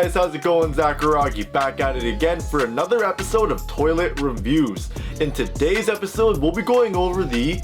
guys, how's it going? Zakaragi back at it again for another episode of Toilet Reviews. In today's episode, we'll be going over the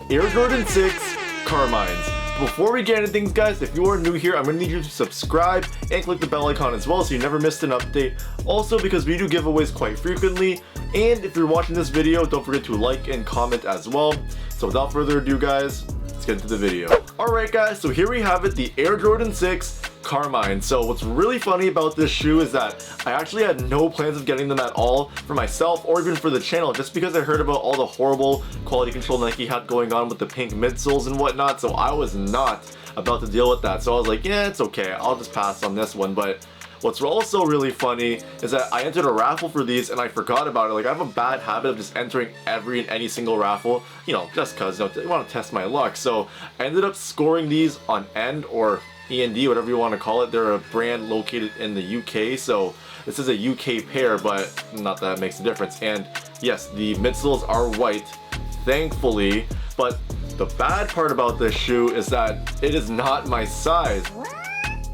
Air Jordan 6 Carmines. Before we get into things, guys, if you are new here, I'm going to need you to subscribe and click the bell icon as well so you never missed an update. Also, because we do giveaways quite frequently, and if you're watching this video, don't forget to like and comment as well. So without further ado, guys, let's get into the video. Alright guys, so here we have it, the Air Jordan 6 Carmine. So what's really funny about this shoe is that I actually had no plans of getting them at all for myself or even for the channel, just because I heard about all the horrible quality control Nike had going on with the pink midsoles and whatnot, so I was not about to deal with that. So I was like, yeah, it's okay, I'll just pass on this one. But what's also really funny is that I entered a raffle for these and I forgot about it. Like, I have a bad habit of just entering every and any single raffle, you know, just because, you know, I want to test my luck. So I ended up scoring these on End, or END, whatever you want to call it. They're a brand located in the UK, so this is a UK pair, but not that it makes a difference. And yes, the midsoles are white, thankfully, but the bad part about this shoe is that it is not my size.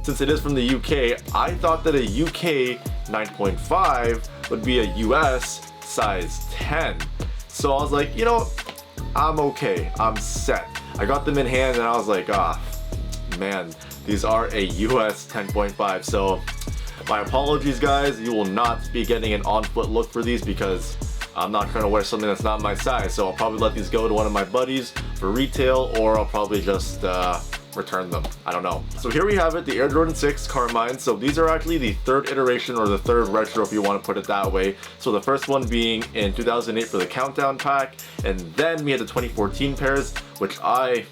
Since it is from the UK, I thought that a UK 9.5 would be a US size 10. So I was like, you know, I'm okay, I'm set. I got them in hand and I was like, man, these are a US 10.5. So my apologies, guys, you will not be getting an on-foot look for these because I'm not trying to wear something that's not my size. So I'll probably let these go to one of my buddies for retail, or I'll probably just return them. I don't know. So here we have it, the Air Jordan 6 Carmine. So these are actually the third iteration, or the third retro if you want to put it that way. So the first one being in 2008 for the Countdown pack, and then we had the 2014 pairs, which I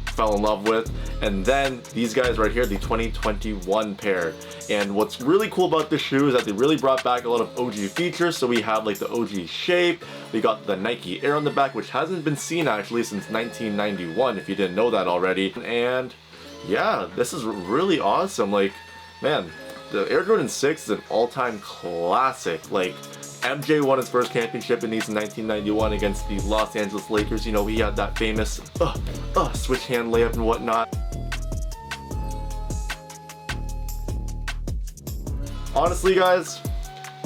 fell in love with, and then these guys right here, the 2021 pair. And what's really cool about this shoe is that they really brought back a lot of OG features. So we have like the OG shape, we got the Nike Air on the back, which hasn't been seen actually since 1991, if you didn't know that already. And yeah, this is really awesome. Like, man, the Air Jordan 6 is an all-time classic. Like, MJ won his first championship in these in 1991 against the Los Angeles Lakers. You know, he had that famous switch hand layup and whatnot. Honestly, guys,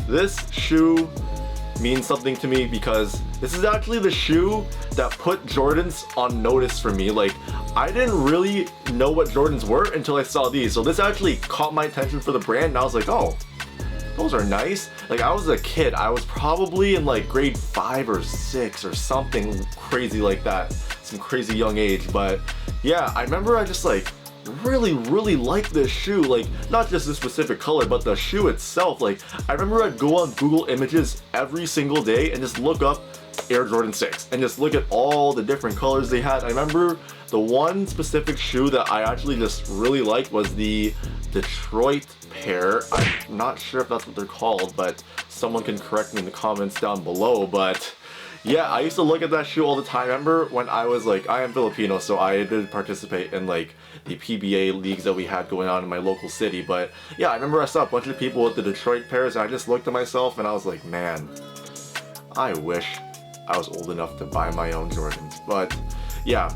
this shoe means something to me because this is actually the shoe that put Jordans on notice for me. Like, I didn't really know what Jordans were until I saw these. So this actually caught my attention for the brand, and I was like, oh, those are nice. Like, I was a kid, I was probably in like grade 5 or 6 or something crazy like that, some crazy young age. But yeah, I remember I just like really liked this shoe. Like, not just the specific color, but the shoe itself. Like, I remember I'd go on Google Images every single day and just look up Air Jordan 6 and just look at all the different colors they had. I remember the one specific shoe that I actually just really liked was the Detroit pair. I'm not sure if that's what they're called, but someone can correct me in the comments down below. But yeah, I used to look at that shoe all the time. I remember when I was like, I am Filipino, so I did participate in like the PBA leagues that we had going on in my local city. But yeah, I remember I saw a bunch of people with the Detroit pairs, and I just looked at myself and I was like, man, I wish I was old enough to buy my own Jordans. But yeah,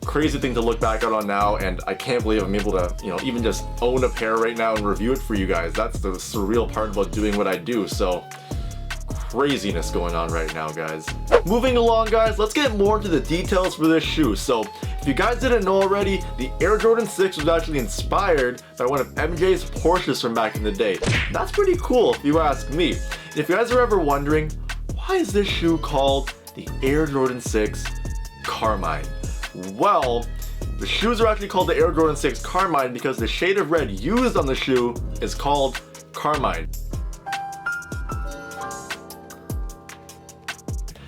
crazy thing to look back on now, and I can't believe I'm able to, you know, even just own a pair right now and review it for you guys. That's the surreal part about doing what I do. So craziness going on right now, guys. Moving along, guys, let's get more into the details for this shoe. So if you guys didn't know already, the Air Jordan 6 was actually inspired by one of MJ's Porsches from back in the day. That's pretty cool if you ask me. And if you guys are ever wondering, why is this shoe called the Air Jordan 6 Carmine? Well, the shoes are actually called the Air Jordan 6 Carmine because the shade of red used on the shoe is called Carmine.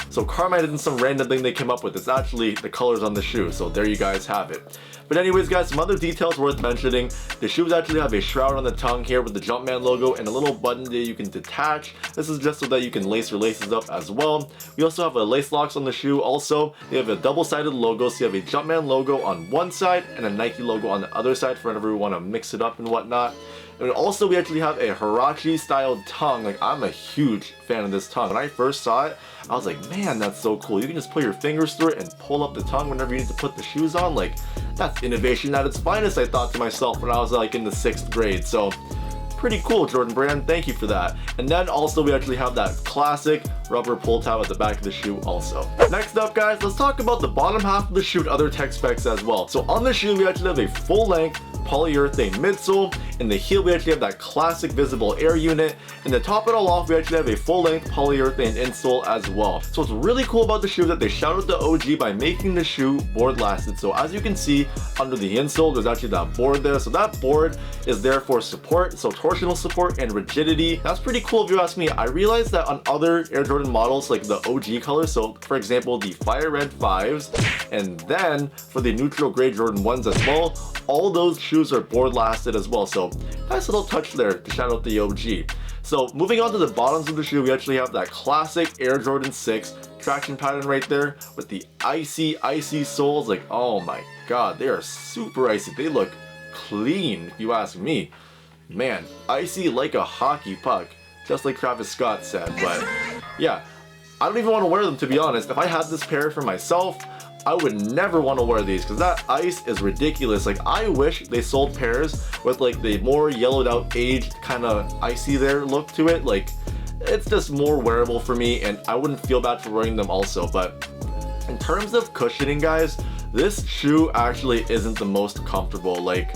So Carmine isn't some random thing they came up with, it's actually the colors on the shoe, so there you guys have it. But anyways, guys, some other details worth mentioning. The shoes actually have a shroud on the tongue here with the Jumpman logo and a little button that you can detach. This is just so that you can lace your laces up as well. We also have a lace locks on the shoe also. They have a double-sided logo, so you have a Jumpman logo on one side and a Nike logo on the other side for whenever we want to mix it up and whatnot. And also we actually have a Huarache styled tongue. Like, I'm a huge fan of this tongue. When I first saw it, I was like, man, that's so cool. You can just put your fingers through it and pull up the tongue whenever you need to put the shoes on. Like, that's innovation at its finest, I thought to myself when I was like in the 6th grade. So Pretty cool, Jordan Brand, thank you for that. And then also we actually have that classic rubber pull tab at the back of the shoe also. Next up guys, let's talk about the bottom half of the shoe and other tech specs as well. So on the shoe we actually have a full length polyurethane midsole. In the heel we actually have that classic visible air unit, and to top it all off we actually have a full length polyurethane insole as well. So what's really cool about the shoe is that they shout out the OG by making the shoe board lasted. So as you can see under the insole there's actually that board there, so that board is there for support, so torsional support and rigidity. That's pretty cool if you ask me. I realized that on other Air Jordan models like the OG colors, so for example the fire red 5s and then for the neutral gray Jordan 1s as well, all those shoes are board lasted as well. So nice little touch there to shout out the OG. So moving on to the bottoms of the shoe, we actually have that classic Air Jordan 6 traction pattern right there with the icy soles. Like, oh my god, they are super icy. They look clean if you ask me. Man, icy like a hockey puck, just like Travis Scott said. But yeah, I don't even want to wear them, to be honest. If I had this pair for myself, I would never want to wear these because that ice is ridiculous. Like, I wish they sold pairs with like the more yellowed out aged kind of icy there look to it. Like, it's just more wearable for me and I wouldn't feel bad for wearing them also. But in terms of cushioning guys, this shoe actually isn't the most comfortable. Like,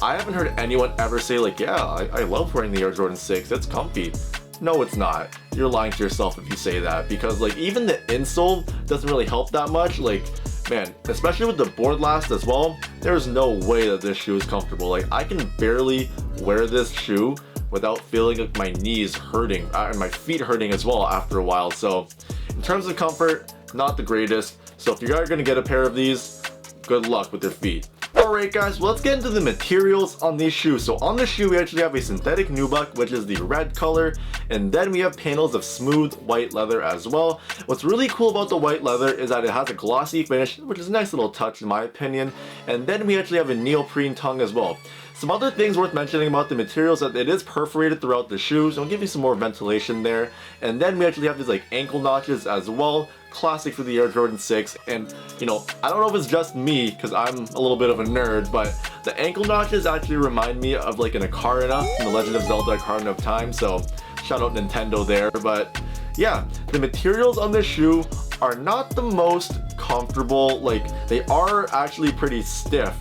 I haven't heard anyone ever say like, yeah, I love wearing the Air Jordan 6, it's comfy. No, it's not. You're lying to yourself if you say that, because like even the insole doesn't really help that much. Like, man, especially with the board last as well, there's no way that this shoe is comfortable. Like, I can barely wear this shoe without feeling like my knees hurting and my feet hurting as well after a while. So in terms of comfort, not the greatest. So if you guys are gonna get a pair of these, good luck with your feet. Alright guys, well, let's get into the materials on these shoes. So on the shoe we actually have a synthetic nubuck, which is the red color, and then we have panels of smooth white leather as well. What's really cool about the white leather is that it has a glossy finish, which is a nice little touch in my opinion, and then we actually have a neoprene tongue as well. Some other things worth mentioning about the materials that it is perforated throughout the shoes, so I'll give you some more ventilation there. And then we actually have these like ankle notches as well, classic for the Air Jordan 6. And you know, I don't know if it's just me because I'm a little bit of a nerd, but the ankle notches actually remind me of like an ocarina in the Legend of Zelda Ocarina of Time, so shout out Nintendo there. But yeah, the materials on this shoe are not the most comfortable. Like, they are actually pretty stiff.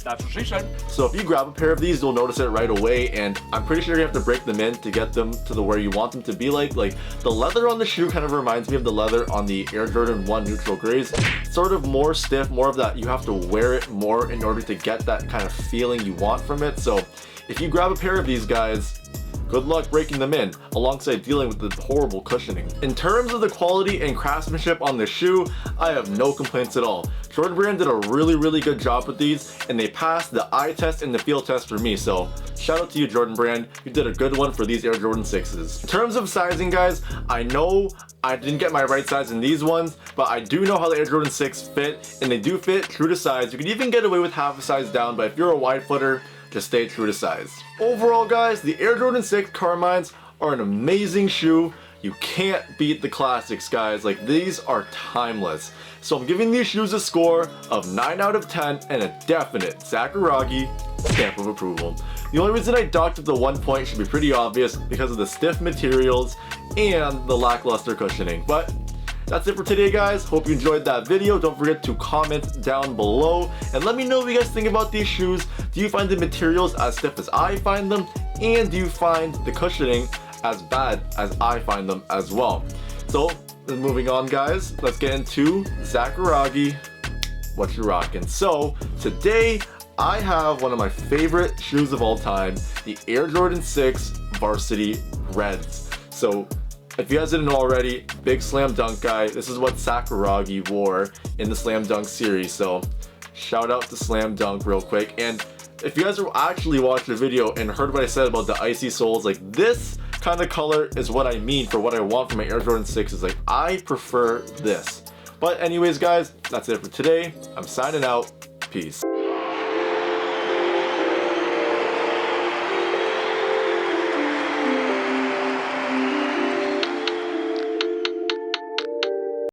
That's what she said. So if you grab a pair of these, you'll notice it right away, and I'm pretty sure you have to break them in to get them to the where you want them to be. Like the leather on the shoe kind of reminds me of the leather on the Air Jordan 1 neutral grays. Sort of more stiff, more of that you have to wear it more in order to get that kind of feeling you want from it. So if you grab a pair of these guys, good luck breaking them in, alongside dealing with the horrible cushioning. In terms of the quality and craftsmanship on the shoe, I have no complaints at all. Jordan Brand did a really good job with these, and they passed the eye test and the feel test for me, so shout out to you, Jordan Brand. You did a good one for these Air Jordan 6s. In terms of sizing guys, I know I didn't get my right size in these ones, but I do know how the Air Jordan 6 fit, and they do fit true to size. You can even get away with half a size down, but if you're a wide footer, just stay true to size. Overall guys, the Air Jordan 6 Carmines are an amazing shoe. You can't beat the classics guys. Like, these are timeless. So I'm giving these shoes a score of 9 out of 10 and a definite Sakuragi stamp of approval. The only reason I docked at the 1 point should be pretty obvious, because of the stiff materials and the lackluster cushioning. But that's it for today guys. Hope you enjoyed that video. Don't forget to comment down below and let me know what you guys think about these shoes. Do you find the materials as stiff as I find them? And do you find the cushioning as bad as I find them as well? So moving on guys, let's get into Sakuragi, what you rockin'. So today I have one of my favorite shoes of all time, the Air Jordan 6 Varsity Reds. So if you guys didn't know already, big slam dunk guy. This is what Sakuragi wore in the slam dunk series, so shout out to slam dunk real quick. And if you guys actually watched the video and heard what I said about the icy soles, like, this kind of color is what I mean for what I want from my Air Jordan 6s. Like, I prefer this. But anyways guys, that's it for today. I'm signing out. Peace.